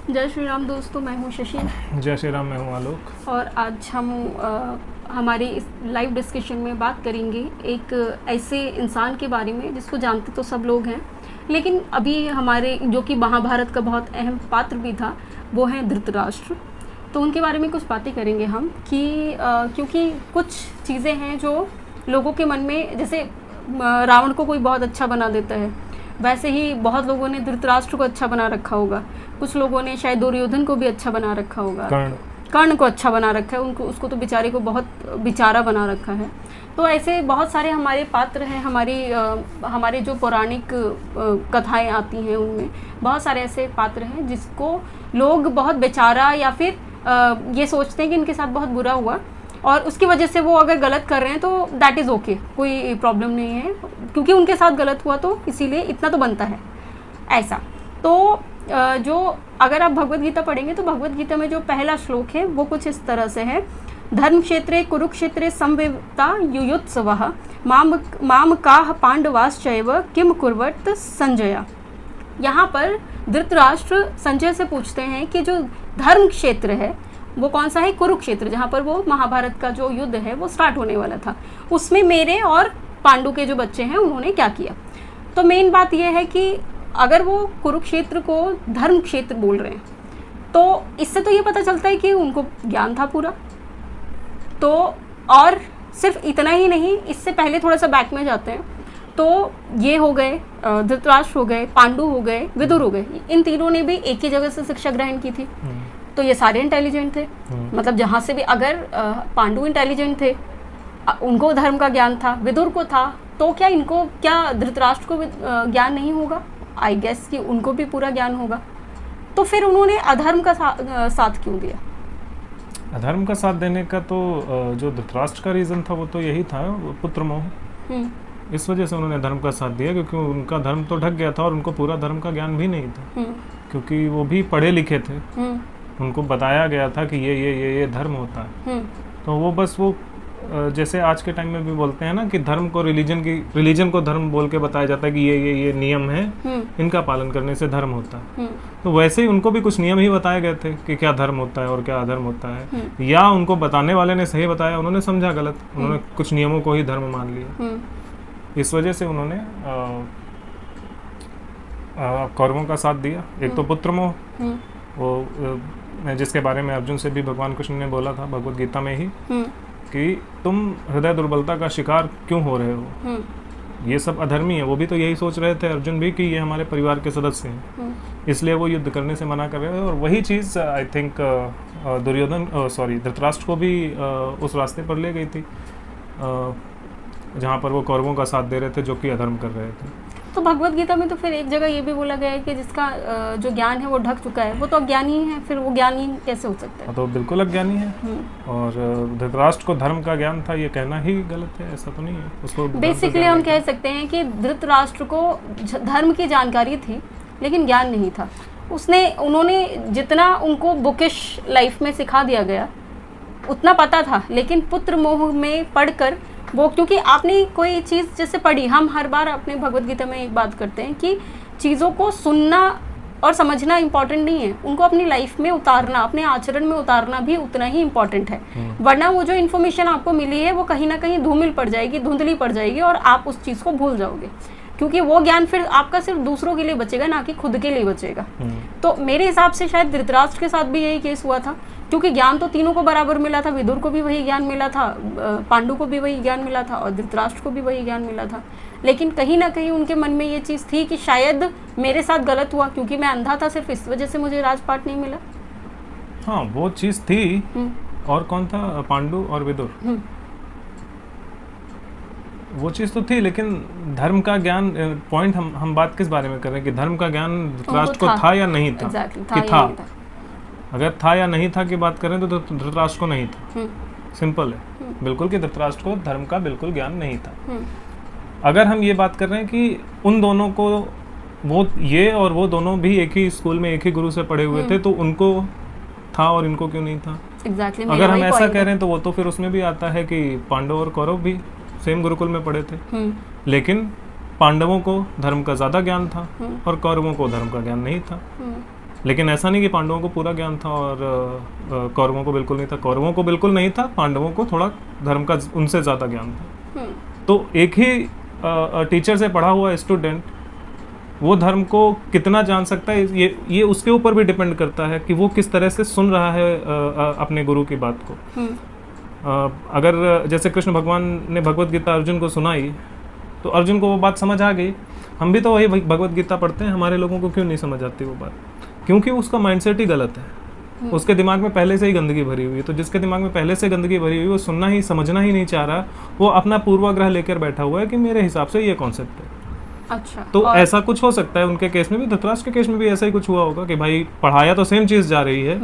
जय श्री राम दोस्तों, मैं हूँ शशि। जय श्री राम, मैं हूँ आलोक। और आज हम हमारी इस लाइव डिस्कशन में बात करेंगे एक ऐसे इंसान के बारे में जिसको जानते तो सब लोग हैं, लेकिन अभी हमारे जो कि महाभारत का बहुत अहम पात्र भी था, वो हैं धृतराष्ट्र। तो उनके बारे में कुछ बातें करेंगे हम कि क्योंकि कुछ चीज़ें हैं जो लोगों के मन में, जैसे रावण को कोई बहुत अच्छा बना देता है, वैसे ही बहुत लोगों ने धृतराष्ट्र को अच्छा बना रखा होगा। कुछ लोगों ने शायद दुर्योधन को भी अच्छा बना रखा होगा, कर्ण को अच्छा बना रखा है, उनको उसको तो बेचारे को बहुत बेचारा बना रखा है। तो ऐसे बहुत सारे हमारे पात्र हैं, हमारे जो पौराणिक कथाएं आती हैं उनमें बहुत सारे ऐसे पात्र हैं जिसको लोग बहुत बेचारा या फिर ये सोचते हैं कि इनके साथ बहुत बुरा हुआ और उसकी वजह से वो अगर गलत कर रहे हैं तो दैट इज़ ओके, कोई प्रॉब्लम नहीं है, क्योंकि उनके साथ गलत हुआ तो इसीलिए इतना तो बनता है ऐसा। तो जो अगर आप भगवत गीता पढ़ेंगे तो भगवत गीता में जो पहला श्लोक है वो कुछ इस तरह से है, धर्म क्षेत्रे कुरुक्षेत्रे संविता युयुत्सवः माम काह पांडवाश्चैव किम कुर्वत संजया। यहाँ पर धृतराष्ट्र संजय से पूछते हैं कि जो धर्म क्षेत्र है वो कौन सा है? कुरुक्षेत्र, जहाँ पर वो महाभारत का जो युद्ध है वो स्टार्ट होने वाला था, उसमें मेरे और पांडु के जो बच्चे हैं उन्होंने क्या किया। तो मेन बात यह है कि अगर वो कुरुक्षेत्र को धर्म क्षेत्र बोल रहे हैं तो इससे तो ये पता चलता है कि उनको ज्ञान था पूरा। तो और सिर्फ इतना ही नहीं, इससे पहले थोड़ा सा बैक में जाते हैं तो ये हो गए धृतराष्ट्र हो गए, पांडु हो गए, विदुर हो गए, इन तीनों ने भी एक ही जगह से शिक्षा ग्रहण की थी। तो ये सारे इंटेलिजेंट थे, मतलब जहाँ से भी, अगर पांडु इंटेलिजेंट थे, उनको धर्म का ज्ञान था, विदुर को था, तो क्या धृतराष्ट्र को ज्ञान नहीं होगा? आई गेस कि उनको भी पूरा ज्ञान होगा। तो फिर उन्होंने अधर्म का साथ क्यों दिया? अधर्म का साथ देने का तो जो धृतराष्ट्र का रीजन था वो तो यही था, पुत्र मोह। इस वजह से उन्होंने धर्म का साथ दिया, क्योंकि उनका धर्म तो ढक गया था और उनको पूरा धर्म का ज्ञान भी नहीं था, क्योंकि वो भी पढ़े लिखे थे, उनको बताया गया था कि ये धर्म होता है। तो वो बस वो जैसे आज के टाइम में भी बोलते हैं ना कि धर्म को रिलीजन को धर्म बोल के बताया जाता है कि ये नियम है, इनका पालन करने से धर्म होता है। तो वैसे ही उनको भी कुछ नियम ही बताए गए थे कि क्या धर्म होता है और क्या अधर्म होता है, या उनको बताने वाले ने सही बताया, उन्होंने समझा गलत, उन्होंने कुछ नियमों को ही धर्म मान लिया। इस वजह से उन्होंने कौरवों का साथ दिया। एक तो पुत्र मोह, वो जिसके बारे में अर्जुन से भी भगवान कृष्ण ने बोला था भगवत गीता में ही कि तुम हृदय दुर्बलता का शिकार क्यों हो रहे हो, ये सब अधर्मी है। वो भी तो यही सोच रहे थे, अर्जुन भी, कि ये हमारे परिवार के सदस्य हैं, इसलिए वो युद्ध करने से मना कर रहे थे। और वही चीज़ आई थिंक धृतराष्ट्र को भी उस रास्ते पर ले गई थी जहाँ पर वो कौरवों का साथ दे रहे थे जो कि अधर्म कर रहे थे। तो भगवत गीता में तो फिर एक जगह ये भी बोला गया है कि जिसका जो ज्ञान है वो ढक चुका है, वो तो अज्ञानी है, फिर वो ज्ञानी कैसे हो सकता है? तो बिल्कुल अज्ञानी है। और धृतराष्ट्र को धर्म का ज्ञान था, ये कहना ही गलत है, ऐसा तो नहीं है। उसको बेसिकली हम कह सकते हैं कि धृतराष्ट्र को धर्म की जानकारी थी लेकिन ज्ञान नहीं था। उन्होंने जितना उनको बुकिश लाइफ में सिखा दिया गया उतना पता था, लेकिन पुत्र मोह में पढ़कर वो, क्योंकि आपने कोई चीज़ जैसे पढ़ी, हम हर बार अपने भगवत गीता में एक बात करते हैं कि चीज़ों को सुनना और समझना इम्पॉर्टेंट नहीं है, उनको अपनी लाइफ में उतारना, अपने आचरण में उतारना भी उतना ही इम्पॉर्टेंट है। वरना वो जो इन्फॉर्मेशन आपको मिली है वो कहीं ना कहीं धुंधली पड़ जाएगी और आप उस चीज़ को भूल जाओगे, क्योंकि वो ज्ञान फिर आपका सिर्फ दूसरों के लिए बचेगा, ना कि खुद के लिए बचेगा। तो मेरे हिसाब से शायद धृतराष्ट्र के साथ भी यही केस हुआ था, क्योंकि ज्ञान तो तीनों को बराबर मिला था, विदुर को भी वही ज्ञान मिला था, पांडु को भी वही ज्ञान मिला था और धृतराष्ट्र को भी वही ज्ञान मिला था। लेकिन कहीं ना कहीं उनके मन में ये चीज़ थी कि शायद मेरे साथ गलत हुआ, क्योंकि मैं अंधा था, सिर्फ इस वजह से मुझे राजपाट नहीं मिला। हाँ, वो चीज़ थी। और कौन था? पांडु और विदुर, वो चीज़ तो थी। लेकिन धर्म का ज्ञान, पॉइंट हम बात किस बारे में कर रहे हैं कि धर्म का ज्ञान धृतराष्ट्र को था या नहीं था? कि था। अगर था या नहीं था की बात करें तो धृतराष्ट्र को नहीं था। सिंपल है बिल्कुल कि धृतराष्ट्र को धर्म का बिल्कुल ज्ञान नहीं था। अगर हम ये बात कर रहे हैं कि उन दोनों को, वो दोनों भी एक ही स्कूल में एक ही गुरु से पढ़े हुए थे, तो उनको था और इनको क्यों नहीं था? अगर हम ऐसा कह रहे हैं तो वो तो फिर उसमें भी आता है कि पांडव और कौरव भी सेम गुरुकुल में पढ़े थे, लेकिन पांडवों को धर्म का ज़्यादा ज्ञान था और कौरवों को धर्म का ज्ञान नहीं था। लेकिन ऐसा नहीं कि पांडवों को पूरा ज्ञान था और कौरवों को बिल्कुल नहीं था। कौरवों को बिल्कुल नहीं था, पांडवों को थोड़ा धर्म का उनसे ज़्यादा ज्ञान था। तो एक ही टीचर से पढ़ा हुआ स्टूडेंट वो धर्म को कितना जान सकता है, ये उसके ऊपर भी डिपेंड करता है कि वो किस तरह से सुन रहा है अपने गुरु की बात को। अगर जैसे कृष्ण भगवान ने भगवत गीता अर्जुन को सुनाई तो अर्जुन को वो बात समझ आ गई। हम भी तो वही भगवत गीता पढ़ते हैं, हमारे लोगों को क्यों नहीं समझ आती वो बात? क्योंकि उसका माइंडसेट ही गलत है। उसके दिमाग में पहले से ही गंदगी भरी हुई है। तो जिसके दिमाग में पहले से गंदगी भरी हुई, वो सुनना ही समझना ही नहीं चाह रहा, वो अपना पूर्वाग्रह लेकर बैठा हुआ है कि मेरे हिसाब से ये कॉन्सेप्ट है। अच्छा, तो ऐसा कुछ हो सकता है उनके केस में भी, धृतराष्ट्र के केस में भी ऐसा ही कुछ हुआ होगा कि भाई पढ़ाया तो सेम चीज जा रही है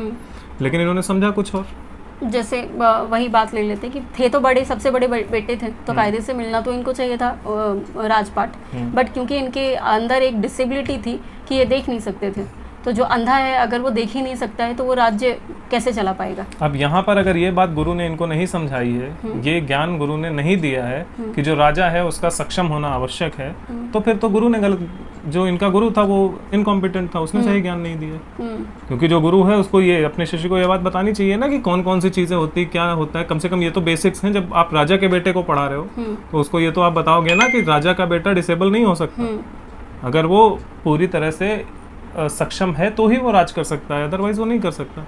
लेकिन इन्होंने समझा कुछ और। जैसे वही बात ले लेते कि थे तो बड़े, सबसे बड़े बेटे थे तो कायदे से मिलना तो इनको चाहिए था राजपाट, बट क्योंकि इनके अंदर एक डिसेबिलिटी थी कि ये देख नहीं सकते थे, तो जो अंधा है अगर वो देख ही नहीं सकता है तो वो राज्य कैसे चला पाएगा? अब यहाँ पर अगर ये बात गुरु ने इनको नहीं समझाई है, ये ज्ञान गुरु ने नहीं दिया है कि जो राजा है उसका सक्षम होना आवश्यक है, तो फिर तो गुरु ने गलत, जो इनका गुरु था वो इनकॉम्पिटेंट था, उसने सही ज्ञान नहीं दिया। क्योंकि जो गुरु है उसको ये अपने शिष्य को ये बात बतानी चाहिए ना कि कौन कौन सी चीजें होती, क्या होता है, कम से कम ये तो बेसिक्स हैं। जब आप राजा के बेटे को पढ़ा रहे हो तो उसको ये तो आप बताओगे ना कि राजा का बेटा डिसेबल नहीं हो सकता। अगर वो पूरी तरह से सक्षम है तो ही वो राज कर सकता है, अदरवाइज वो नहीं कर सकता।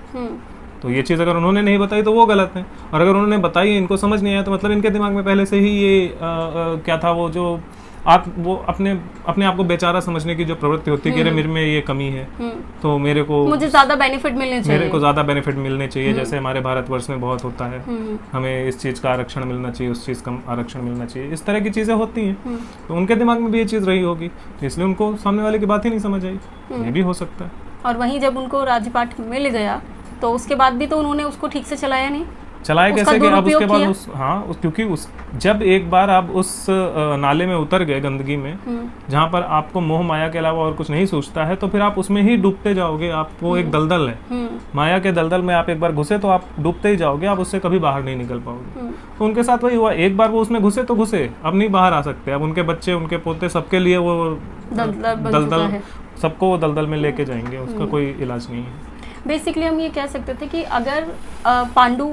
तो ये चीज़ अगर उन्होंने नहीं बताई तो वो गलत है, और अगर उन्होंने बताई इनको समझ नहीं आया तो मतलब इनके दिमाग में पहले से ही ये क्या था, वो जो वो अपने आप को बेचारा समझने की जो प्रवृत्ति होती है कि अरे मेरे में ये कमी है तो मुझे ज्यादा बेनिफिट मिलने चाहिए, मेरे को ज्यादा बेनिफिट मिलने चाहिए। जैसे हमारे भारतवर्ष में बहुत होता है, हमें इस चीज़ का आरक्षण मिलना चाहिए, उस चीज़ का आरक्षण मिलना चाहिए, इस तरह की चीज़ें होती हैं। तो उनके दिमाग में भी ये चीज़ रही होगी, तो इसलिए उनको सामने वाले की बात ही नहीं समझ आई, ये भी हो सकता है। और वहीं जब उनको राज्यपाठ मिल गया तो उसके बाद भी तो उन्होंने उसको ठीक से चलाया नहीं। चलाए कैसे कि अब उसके बाद क्योंकि जब एक बार आप उस नाले में उतर गए गंदगी में, जहाँ पर आपको मोह माया के अलावा और कुछ नहीं सूझता है, तो फिर आप उसमें ही डूबते जाओगे। आपको एक दलदल है, माया के दलदल में आप एक बार घुसे तो आप डूबते ही जाओगे, आप उससे कभी बाहर नहीं निकल पाओगे। तो उनके साथ वही हुआ, एक बार वो उसमें घुसे तो घुसे, अब नहीं बाहर आ सकते। अब उनके बच्चे, उनके पोते, सबके लिए वो दलदल, सबको वो दलदल में लेके जाएंगे, उसका कोई इलाज नहीं है। बेसिकली हम ये कह सकते थे कि अगर पांडु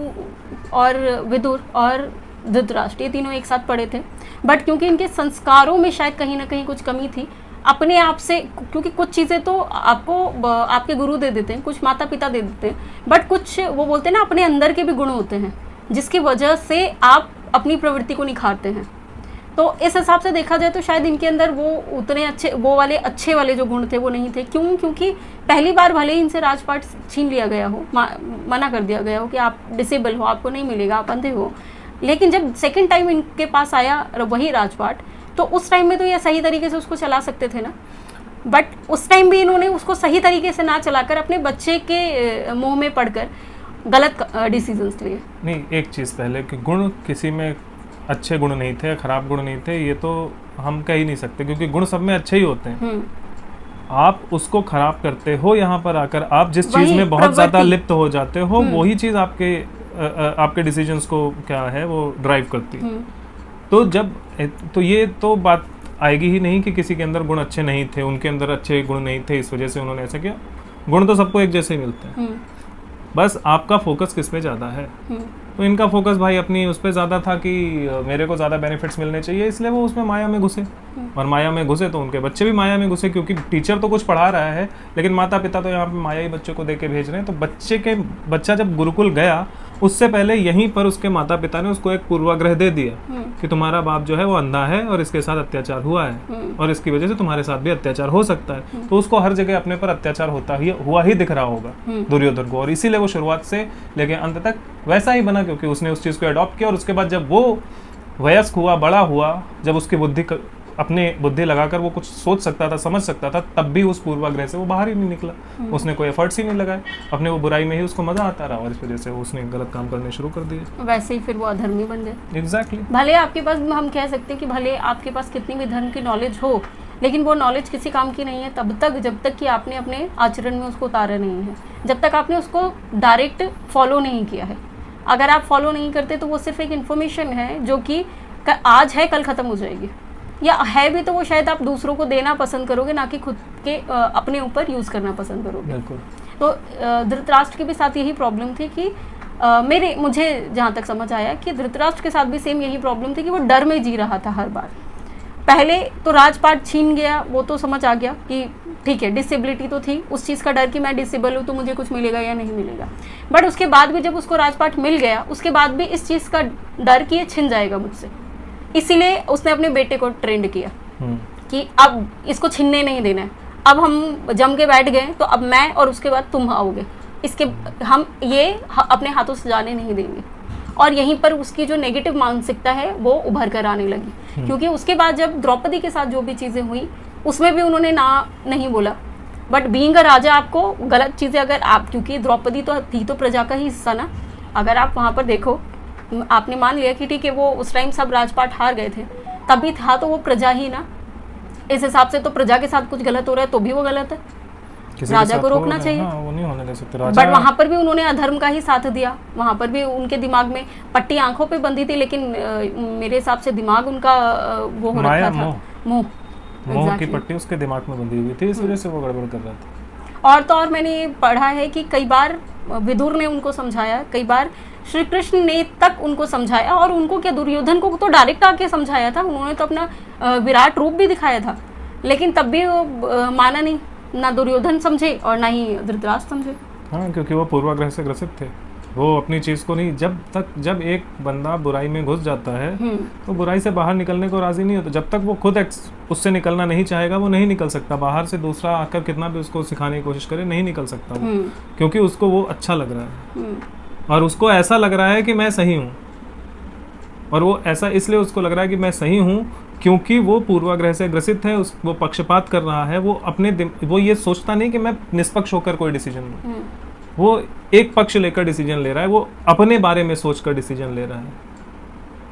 और विदुर और धृतराष्ट्र ये तीनों एक साथ पढ़े थे, बट क्योंकि इनके संस्कारों में शायद कहीं ना कहीं कुछ कमी थी अपने आप से, क्योंकि कुछ चीज़ें तो आपको आपके गुरु दे देते हैं, कुछ माता पिता दे देते हैं, बट कुछ वो बोलते हैं ना अपने अंदर के भी गुण होते हैं जिसकी वजह से आप अपनी प्रवृत्ति को निखारते हैं। तो इस हिसाब से देखा जाए तो शायद इनके अंदर वो उतने अच्छे वाले जो गुण थे वो नहीं थे। क्यों? क्योंकि पहली बार भले ही इनसे राजपाट छीन लिया गया हो, मना कर दिया गया हो कि आप डिसेबल हो, आपको नहीं मिलेगा, आप अंधे हो, लेकिन जब सेकंड टाइम इनके पास आया वही राजपाट, तो उस टाइम में तो ये सही तरीके से उसको चला सकते थे ना, बट उस टाइम भी इन्होंने उसको सही तरीके से ना चलाकर अपने बच्चे के मुँह में पड़कर गलत डिसीजंस लिए। नहीं, एक चीज़ पहले कि गुण किसी में अच्छे गुण नहीं थे, खराब गुण नहीं थे, ये तो हम कह ही नहीं सकते, क्योंकि गुण सब में अच्छे ही होते हैं। आप उसको खराब करते हो, यहाँ पर आकर आप जिस चीज़ में बहुत ज़्यादा लिप्त हो जाते हो, वही चीज़ आपके डिसीजंस को क्या है वो ड्राइव करती है। तो ये तो बात आएगी ही नहीं कि किसी के अंदर गुण अच्छे नहीं थे, उनके अंदर अच्छे गुण नहीं थे, इस वजह से उन्होंने ऐसा किया। गुण तो सबको एक जैसे ही मिलते हैं, बस आपका फोकस किस पे ज़्यादा है। तो इनका फोकस भाई अपनी उस पर ज़्यादा था कि मेरे को ज़्यादा बेनिफिट्स मिलने चाहिए, इसलिए वो उसमें माया में घुसे, और माया में घुसे तो उनके बच्चे भी माया में घुसे, क्योंकि टीचर तो कुछ पढ़ा रहा है लेकिन माता पिता तो यहाँ पे माया ही बच्चों को दे के भेज रहे हैं। तो बच्चा जब गुरुकुल गया उससे पहले यहीं पर उसके माता पिता ने उसको एक पूर्वाग्रह दे दिया कि तुम्हारा बाप जो है वो अंधा है और इसके साथ अत्याचार हुआ है और इसकी वजह से तुम्हारे साथ भी अत्याचार हो सकता है। तो उसको हर जगह अपने पर अत्याचार हुआ ही दिख रहा होगा दुर्योधन को, और इसीलिए वो शुरुआत से लेके अंत तक वैसा ही बना, क्योंकि उसने उस चीज़ को अडॉप्ट किया। और उसके बाद जब वो वयस्क हुआ, बड़ा हुआ, जब उसकी अपने बुद्धि लगाकर वो कुछ सोच सकता था, समझ सकता था, तब भी उस पूर्वाग्रह से वो बाहर ही नहीं निकला। उसने कोई एफर्ट्स ही नहीं लगाए, अपने वो बुराई में ही उसको मजा आता रहा, और इस वजह से उसने गलत काम करने शुरू कर दिए। वैसे ही फिर वो अधर्मी बन गए। एग्जैक्टली। भले आपके पास, हम कह सकते हैं कि भले आपके पास कितनी भी धर्म की नॉलेज हो, लेकिन वो नॉलेज किसी काम की नहीं है तब तक जब तक कि आपने अपने आचरण में उसको उतारा नहीं है, जब तक आपने उसको डायरेक्ट फॉलो नहीं किया है। अगर आप फॉलो नहीं करते तो वो सिर्फ एक इन्फॉर्मेशन है जो कि आज है कल ख़त्म हो जाएगी। या है भी तो वो शायद आप दूसरों को देना पसंद करोगे, ना कि खुद के अपने ऊपर यूज़ करना पसंद करोगे। बिल्कुल। तो धृतराष्ट्र के भी साथ यही प्रॉब्लम थी कि मुझे जहाँ तक समझ आया कि धृतराष्ट्र के साथ भी सेम यही प्रॉब्लम थी कि वो डर में जी रहा था हर बार। पहले तो राजपाट छीन गया, वो तो समझ आ गया कि ठीक है, डिसेबिलिटी तो थी, उस चीज़ का डर कि मैं डिसेबल हूँ तो मुझे कुछ मिलेगा या नहीं मिलेगा। बट उसके बाद भी जब उसको राजपाट मिल गया, उसके बाद भी इस चीज़ का डर कि ये छिन जाएगा मुझसे, इसीलिए उसने अपने बेटे को ट्रेंड किया कि अब इसको छीनने नहीं देना है, अब हम जम के बैठ गए तो अब मैं और उसके बाद तुम आओगे, इसके हम ये अपने हाथों से जाने नहीं देंगे। और यहीं पर उसकी जो नेगेटिव मानसिकता है वो उभर कर आने लगी, क्योंकि उसके बाद जब द्रौपदी के साथ जो भी चीज़ें हुई उसमें भी उन्होंने ना नहीं बोला। बट बीइंग अ राजा आपको गलत चीज़ें अगर आप, क्योंकि द्रौपदी तो थी तो प्रजा का ही हिस्सा ना, अगर आप वहाँ पर देखो, आपने मान लिया कि ठीक है वो उस टाइम सब राजपाट हार गए थे, तभी था तो वो प्रजा ही ना, इस हिसाब से तो प्रजा के साथ कुछ गलत हो रहा है तो भी वो गलत है, राजा को रोकना चाहिए। हाँ, वो नहीं होने दे सकते राजा। बट वहाँ पर भी उन्होंने अधर्म का ही साथ दिया, वहाँ पर भी उनके दिमाग में पट्टी आंखों पे बंधी थी, लेकिन मेरे हिसाब से दिमाग उनका वो हो रखा था, मोह की पट्टी उसके दिमाग में बंधी हुई थी, इस वजह से वो गड़बड़ कर रहा था। और तो और मैंने पढ़ा है कि कई बार विदुर ने उनको समझाया, कई बार श्री कृष्ण ने तक उनको समझाया, और उनको क्या, दुर्योधन को तो डायरेक्ट आके समझाया था, उन्होंने तो अपना विराट रूप भी दिखाया था, लेकिन तब भी वो माना नहीं, ना दुर्योधन समझे और ना ही धृतराष्ट्र समझे। हाँ, क्योंकि वो पूर्वाग्रह से ग्रसित थे, वो अपनी चीज़ को नहीं, जब एक बंदा बुराई में घुस जाता है तो बुराई से बाहर निकलने को राजी नहीं होता। जब तक वो खुद उससे निकलना नहीं चाहेगा वो नहीं निकल सकता। बाहर से दूसरा आकर कितना भी उसको सिखाने की कोशिश करे, नहीं निकल सकता वो, क्योंकि उसको वो अच्छा लग रहा है और उसको ऐसा लग रहा है कि मैं सही हूँ, और वो ऐसा इसलिए उसको लग रहा है कि मैं सही हूँ क्योंकि वो पूर्वाग्रह से ग्रसित है, वो पक्षपात कर रहा है, वो ये सोचता नहीं कि मैं निष्पक्ष होकर कोई डिसीजन लूँ, वो एक पक्ष लेकर डिसीजन ले रहा है, वो अपने बारे में सोचकर डिसीजन ले रहा है,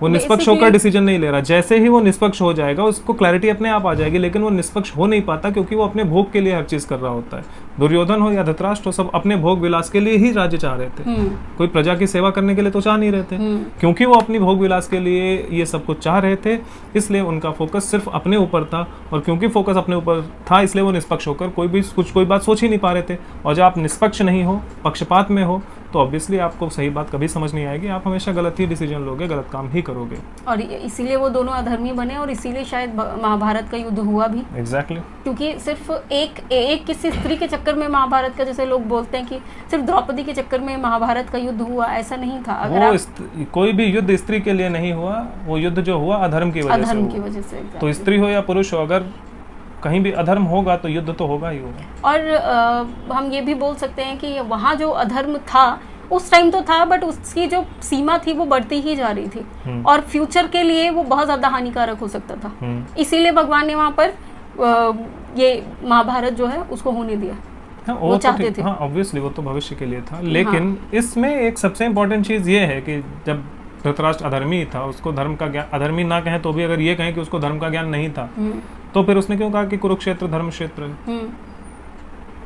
वो निष्पक्ष होकर डिसीजन नहीं ले रहा। जैसे ही वो निष्पक्ष हो जाएगा उसको क्लैरिटी अपने आप आ जाएगी, लेकिन वो निष्पक्ष हो नहीं पाता क्योंकि वो अपने भोग के लिए हर चीज कर रहा होता है। दुर्योधन हो या धृतराष्ट्र हो, सब अपने भोग विलास के लिए ही राज्य चाह रहे थे, कोई प्रजा की सेवा करने के लिए तो चाह नहीं रहे थे, क्योंकि वो अपनी भोग विलास के लिए ये सब कुछ चाह रहे थे, इसलिए उनका फोकस सिर्फ अपने ऊपर था, और क्योंकि फोकस अपने ऊपर था इसलिए वो निष्पक्ष होकर कोई बात सोच ही नहीं पा रहे थे। और जब आप निष्पक्ष नहीं हो, पक्षपात में हो, तो ऑब्वियसली आपको सही बात कभी समझ नहीं आएगी, आप हमेशा गलत ही डिसीजन लोगे, गलत काम ही करोगे, और इसीलिए वो दोनों अधर्मी बने, और इसीलिए शायद महाभारत का युद्ध हुआ भी। एग्जैक्टली क्योंकि सिर्फ एक किसी स्त्री के चक्कर में महाभारत का, जैसे लोग बोलते हैं कि सिर्फ द्रौपदी के चक्कर में महाभारत का युद्ध हुआ, ऐसा नहीं था। अगर कोई भी युद्ध स्त्री के लिए नहीं हुआ, वो युद्ध जो हुआ अधर्म की वजह से। तो स्त्री हो या पुरुष हो, अगर कहीं भी अधर्म होगा तो युद्ध तो होगा ही होगा। और हम ये भी बोल सकते हैं कि वहाँ जो अधर्म था उस टाइम तो था, बट उसकी जो सीमा थी वो बढ़ती ही जा रही थी, और फ्यूचर के लिए वो बहुत ज्यादा हानिकारक हो सकता था। इसीलिए भगवान ने वहाँ पर ये महाभारत जो है उसको होने दिया। हाँ, वो चाहते थे। हाँ, ऑब्वियसली वो तो भविष्य के लिए था, लेकिन इसमें एक सबसे इम्पोर्टेंट चीज ये है कि जब धृतराष्ट्र अधर्मी था, उसको धर्म का ज्ञान, अधर्मी ना कहें तो भी अगर ये कहें कि उसको धर्म का ज्ञान नहीं था, तो फिर उसने क्यों कहा कि कुरुक्षेत्र धर्म क्षेत्र है?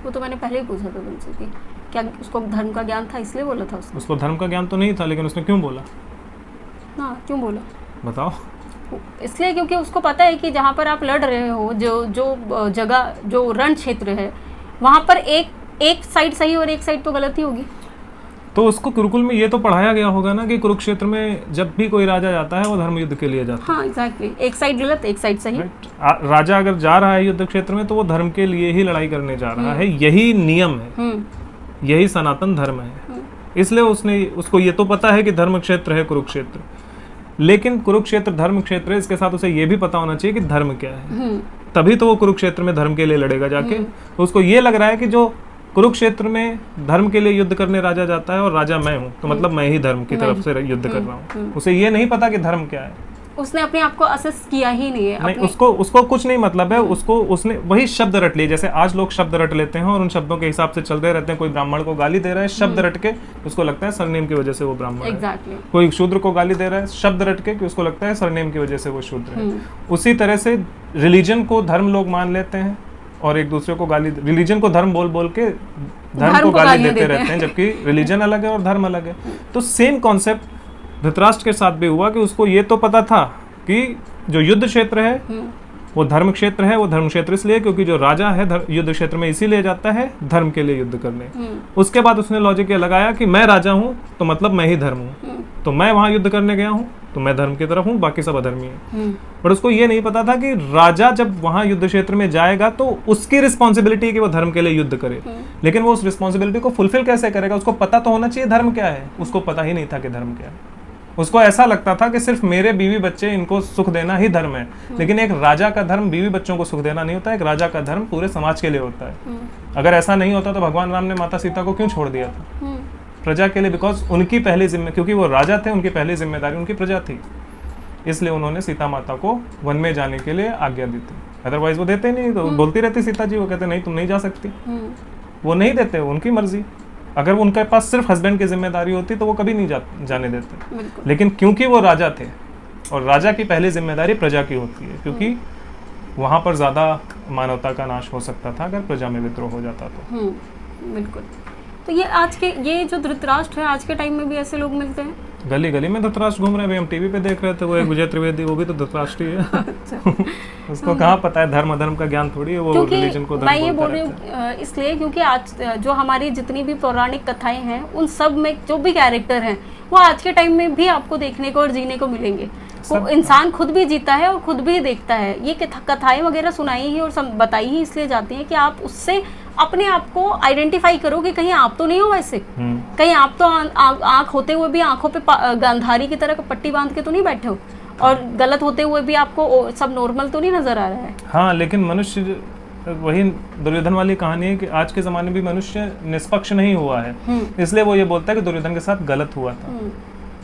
वो तो मैंने पहले ही पूछा था तुमसे कि क्या उसको धर्म का ज्ञान था, इसलिए बोला था उसको धर्म का ज्ञान तो नहीं था, लेकिन उसने क्यों बोला? हाँ, क्यों बोला बताओ। इसलिए क्योंकि उसको पता है कि जहाँ पर आप लड़ रहे हो, जो जगह, जो रण क्षेत्र है, वहाँ पर एक साइड सही और एक साइड तो गलत ही होगी। तो उसको गुरुकुल में ये तो पढ़ाया गया होगा ना कि कुरुक्षेत्र में जब भी कोई राजा जाता है वो धर्म युद्ध के लिए जाता है। हाँ, एग्जैक्टली, एक साइड गलत एक साइड सही। राजा अगर जा रहा है युद्ध क्षेत्र में तो वो धर्म के लिए ही लड़ाई करने जा रहा है, यही नियम है, यही सनातन धर्म है। इसलिए उसको ये तो पता है कि धर्म क्षेत्र है कुरुक्षेत्र, लेकिन कुरुक्षेत्र धर्म क्षेत्र है, इसके साथ उसे ये भी पता होना चाहिए कि धर्म क्या है, तभी तो वो कुरुक्षेत्र में धर्म के लिए लड़ेगा जाके। तो उसको ये लग रहा है कि जो कुरुक्षेत्र में धर्म के लिए युद्ध करने राजा जाता है और राजा मैं हूँ, तो मतलब मैं ही धर्म की तरफ से युद्ध कर रहा हूँ। उसे ये नहीं पता कि धर्म क्या है, उसने अपने आप को असेस किया ही नहीं है। नहीं, उसको कुछ नहीं मतलब है, उसने वही शब्द रट लिए, जैसे आज लोग शब्द रट लेते हैं और उन शब्दों के हिसाब से चलते रहते हैं। कोई ब्राह्मण को गाली दे रहा है, शब्द रट के उसको लगता है सरनेम की वजह से वो ब्राह्मण है। कोई शूद्र को गाली दे रहा है, शब्द रट के, उसको लगता है सरनेम की वजह से वो शूद्र है। उसी तरह से रिलीजन को धर्म लोग मान लेते हैं और एक दूसरे को गाली, रिलीजन को धर्म बोल बोल के धर्म को गाली देते रहते हैं, जबकि रिलीजन अलग है और धर्म अलग है। तो सेम कॉन्सेप्ट धृतराष्ट्र के साथ भी हुआ कि उसको ये तो पता था कि जो युद्ध क्षेत्र है वो धर्म क्षेत्र है। वो धर्म क्षेत्र इसलिए क्योंकि जो राजा है युद्ध क्षेत्र में इसीलिए जाता है धर्म के लिए युद्ध करने। उसके बाद उसने लॉजिक ये लगाया कि मैं राजा हूँ तो मतलब मैं ही धर्म हूँ, तो मैं वहां युद्ध करने गया हूँ तो मैं धर्म की तरफ हूँ, बाकी सब अधर्मी है। पर उसको ये नहीं पता था कि राजा जब वहां युद्ध क्षेत्र में जाएगा तो उसकी रिस्पॉन्सिबिलिटी है कि वो धर्म के लिए युद्ध करे, लेकिन वो उस रिस्पॉन्सिबिलिटी को फुलफिल कैसे करेगा? उसको पता तो होना चाहिए धर्म क्या है। उसको पता ही नहीं था कि धर्म क्या है। उसको ऐसा लगता था कि सिर्फ मेरे बीवी बच्चे इनको सुख देना ही धर्म है, लेकिन एक राजा का धर्म बीवी बच्चों को सुख देना नहीं होता। एक राजा का धर्म पूरे समाज के लिए होता है। अगर ऐसा नहीं होता तो भगवान राम ने माता सीता को क्यों छोड़ दिया था? प्रजा के लिए, बिकॉज उनकी पहली क्योंकि वो राजा थे, उनकी पहली जिम्मेदारी उनकी प्रजा थी, इसलिए उन्होंने सीता माता को वन में जाने के लिए आज्ञा दी थी। अदरवाइज वो देते नहीं, तो बोलती रहती सीता जी, वो कहते नहीं तुम नहीं जा सकती। वो नहीं देते, उनकी मर्जी। अगर उनके पास सिर्फ हस्बैंड की जिम्मेदारी होती तो वो कभी नहीं जाने देते, लेकिन क्योंकि वो राजा थे और राजा की पहली जिम्मेदारी प्रजा की होती है, क्योंकि वहां पर ज्यादा मानवता का नाश हो सकता था अगर प्रजा में विद्रोह हो जाता तो। बिल्कुल। तो ये जो धृतराष्ट्र है आज के टाइम में भी ऐसे लोग मिलते हैं, गली गली में धृतराष्ट्र घूम रहे हैं। हम टीवी पे देख रहे थे, वो एक विजय त्रिवेदी, वो भी तो धृतराष्ट्र ही है। अच्छा। उसको कहाँ पता है धर्म अधर्म का ज्ञान थोड़ी है, वो रिलीजन को धर्म बोलता रहता है। मैं ये बोल रही हूँ इसलिए क्योंकि आज जो हमारी जितनी भी पौराणिक कथाएं हैं उन सब में जो भी कैरेक्टर हैं वो आज के टाइम में भी आपको देखने को और जीने को मिलेंगे। वो इंसान खुद भी जीता है और खुद भी देखता है। ये कथाएं वगैरह सुनाई ही और बताई ही इसलिए जाती हैं कि आप उससे अपने आप को आइडेंटिफाई करो कि कहीं आप तो नहीं हो वैसे, कहीं आप तो आंख होते हुए भी आंखों पे गांधारी की तरह पट्टी बांध के तो नहीं बैठे हो, और गलत होते हुए भी आपको सब नॉर्मल तो नहीं नजर आ रहा है। हाँ, लेकिन मनुष्य, वही दुर्योधन वाली कहानी है कि आज के जमाने में मनुष्य निष्पक्ष नहीं हुआ है, इसलिए वो ये बोलता है कि दुर्योधन के साथ गलत हुआ था,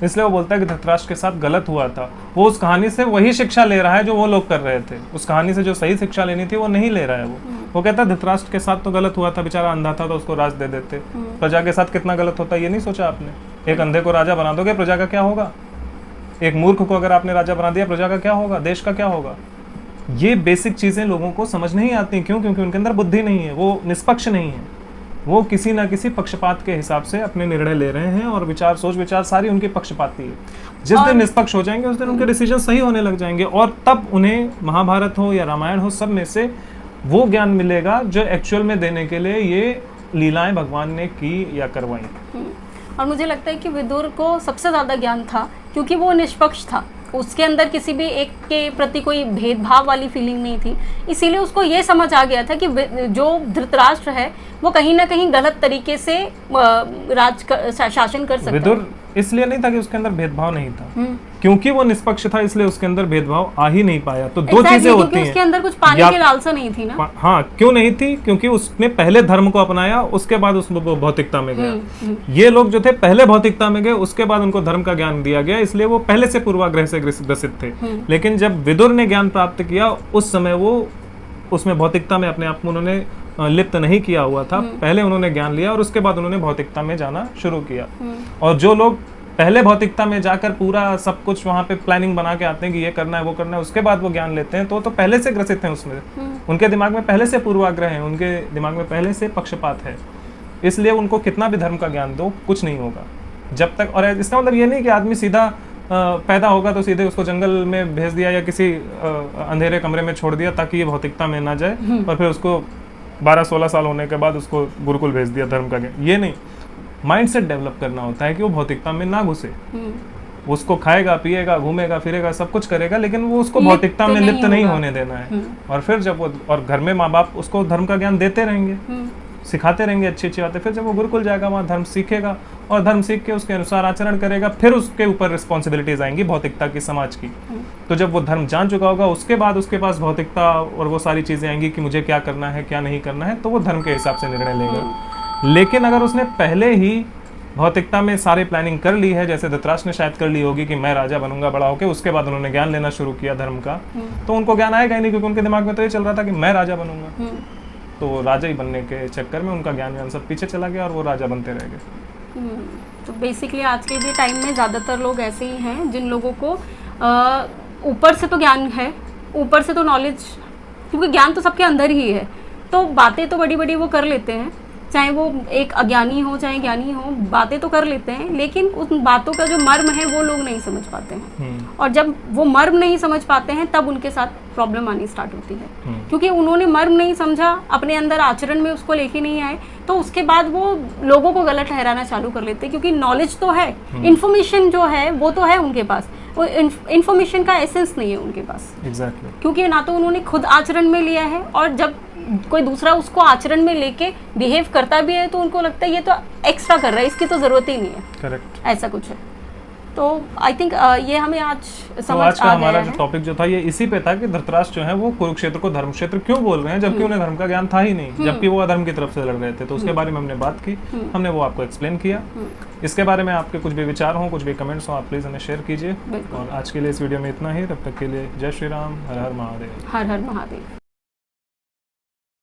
इसलिए वो बोलता है कि धृतराष्ट्र के साथ गलत हुआ था। वो उस कहानी से वही शिक्षा ले रहा है जो वो लोग कर रहे थे। उस कहानी से जो सही शिक्षा लेनी थी वो नहीं ले रहा है। वो कहता है धृतराष्ट्र के साथ तो गलत हुआ था, बेचारा अंधा था तो उसको राज दे देते। प्रजा के साथ कितना गलत होता है ये नहीं सोचा आपने? एक अंधे को राजा बना दोगे, प्रजा का क्या होगा? एक मूर्ख को अगर आपने राजा बना दिया, प्रजा का क्या होगा? देश का क्या होगा? ये बेसिक चीजें लोगों को समझ नहीं आती। क्यों? क्योंकि उनके अंदर बुद्धि नहीं है, वो निष्पक्ष नहीं है, वो किसी ना किसी पक्षपात के हिसाब से अपने निर्णय ले रहे हैं और सोच विचार सारी उनकी पक्षपाती है। जिस दिन निष्पक्ष हो जाएंगे उस दिन उनके डिसीजन सही होने लग जाएंगे, और तब उन्हें महाभारत हो या रामायण हो, सब में से वो ज्ञान मिलेगा जो एक्चुअल में देने के लिए ये लीलाएं भगवान ने की या करवाई। और मुझे लगता है कि विदुर को सबसे ज्यादा ज्ञान था क्योंकि वो निष्पक्ष था, उसके अंदर किसी भी एक के प्रति कोई भेदभाव वाली फीलिंग नहीं थी। इसीलिए उसको ये समझ आ गया था कि जो धृतराष्ट्र है वो कहीं ना कहीं गलत तरीके से शासन कर सकता है। विदुर इसलिए नहीं था कि उसके अंदर भेदभाव नहीं था, क्योंकि वो निष्पक्ष था इसलिए उसके अंदर भेदभाव आ ही नहीं पाया। तो दो चीजें होती हैं, उसके अंदर कुछ पाने की लालसा नहीं थी ना। हाँ, क्यों नहीं थी? क्योंकि उसने पहले धर्म को अपनाया, उसके बाद उसमें भौतिकता में गया। ये लोग जो थे पहले भौतिकता में गए, उसके बाद उनको धर्म का ज्ञान दिया गया, इसलिए वो पहले से पूर्वाग्रह से ग्रसित थे। लेकिन जब विदुर ने ज्ञान प्राप्त किया उस समय वो उसमें भौतिकता में अपने आप में उन्होंने लिप्त नहीं किया हुआ था। पहले उन्होंने ज्ञान लिया और उसके बाद उन्होंने भौतिकता में जाना शुरू किया। और जो लोग पहले भौतिकता में जाकर पूरा सब कुछ वहां पे प्लानिंग बना के आते हैं कि ये करना है वो करना है, उसके बाद वो ज्ञान लेते हैं, तो पहले से ग्रसित हैं उसमें। उनके दिमाग में पहले से पूर्वाग्रह है, उनके दिमाग में पहले से पक्षपात है, इसलिए उनको कितना भी धर्म का ज्ञान दो कुछ नहीं होगा जब तक। और इसका मतलब ये नहीं कि आदमी सीधा पैदा होगा तो सीधे उसको जंगल में भेज दिया या किसी अंधेरे कमरे में छोड़ दिया ताकि ये भौतिकता में ना जाए, और फिर उसको 12-16 साल होने के बाद उसको गुरुकुल भेज दिया धर्म का ज्ञान। ये नहीं, माइंडसेट डेवलप करना होता है कि वो भौतिकता में ना घुसे। उसको खाएगा, पिएगा, घूमेगा, फिरेगा, सब कुछ करेगा, लेकिन वो उसको भौतिकता में लिप्त नहीं होने देना है। और फिर जब वो, और घर में माँ बाप उसको धर्म का ज्ञान देते रहेंगे, सिखाते रहेंगे अच्छी अच्छी बातें, फिर जब वो गुरुकुल जाएगा वहाँ धर्म सीखेगा और धर्म सीख के उसके अनुसार आचरण करेगा, फिर उसके ऊपर रिस्पॉन्सिबिलिटीज आएंगी भौतिकता की, समाज की। तो जब वो धर्म जान चुका होगा उसके बाद उसके पास भौतिकता और वो सारी चीजें आएंगी कि मुझे क्या करना है क्या नहीं करना है, तो वो धर्म के हिसाब से निर्णय लेगा। लेकिन अगर उसने पहले ही भौतिकता में सारी प्लानिंग कर ली है, जैसे धृतराष्ट्र ने शायद कर ली होगी कि मैं राजा बनूंगा बड़ा होकर, उसके बाद उन्होंने ज्ञान लेना शुरू किया धर्म का, तो उनको ज्ञान आएगा ही नहीं, क्योंकि उनके दिमाग में तो ये चल रहा था कि मैं राजा बनूंगा। तो राजा ही बनने के चक्कर में उनका ज्ञान सब पीछे चला गया और वो राजा बनते रह गए। तो बेसिकली आज के भी टाइम में ज़्यादातर लोग ऐसे ही हैं जिन लोगों को ऊपर से तो ज्ञान है, ऊपर से तो नॉलेज, क्योंकि ज्ञान तो सबके अंदर ही है, तो बातें तो बड़ी बड़ी वो कर लेते हैं, चाहे वो एक अज्ञानी हो चाहे ज्ञानी हो, बातें तो कर लेते हैं, लेकिन उन बातों का जो मर्म है वो लोग नहीं समझ पाते हैं। और जब वो मर्म नहीं समझ पाते हैं तब उनके साथ प्रॉब्लम आनी स्टार्ट होती है, क्योंकि उन्होंने मर्म नहीं समझा, अपने अंदर आचरण में उसको लेके नहीं आए, तो उसके बाद वो लोगों को गलत ठहराना चालू कर लेते हैं। क्योंकि नॉलेज तो है, इन्फॉर्मेशन जो है वो तो है उनके पास, वो इन्फॉर्मेशन का एसेंस नहीं है उनके पास। एग्जैक्टली क्योंकि ना तो उन्होंने खुद आचरण में लिया है, और जब कोई दूसरा उसको आचरण में लेके बिहेव करता भी है तो उनको लगता है ये तो एक्स्ट्रा कर रहा है, इसकी तो जरूरत ही नहीं है। करेक्ट, ऐसा कुछ है। तो आई थिंक ये हमें आज समझ तो आज का आ हमारा गया जो है। टॉपिक जो था ये इसी पे था कि धृतराष्ट्र जो है वो कुरुक्षेत्र को धर्म क्षेत्र क्यों बोल रहे हैं, जबकि उन्हें धर्म का ज्ञान था ही नहीं, जबकि वो अधर्म की तरफ से लड़ रहे थे। तो उसके बारे में हमने बात की, हमने वो आपको एक्सप्लेन किया। इसके बारे में आपके कुछ भी विचार हो, कुछ भी कमेंट्स हो, आप प्लीज हमें शेयर कीजिए। और आज के लिए इस वीडियो में इतना ही। तब तक के लिए जय श्री राम, हर हर महादेव। हर हर महादेव।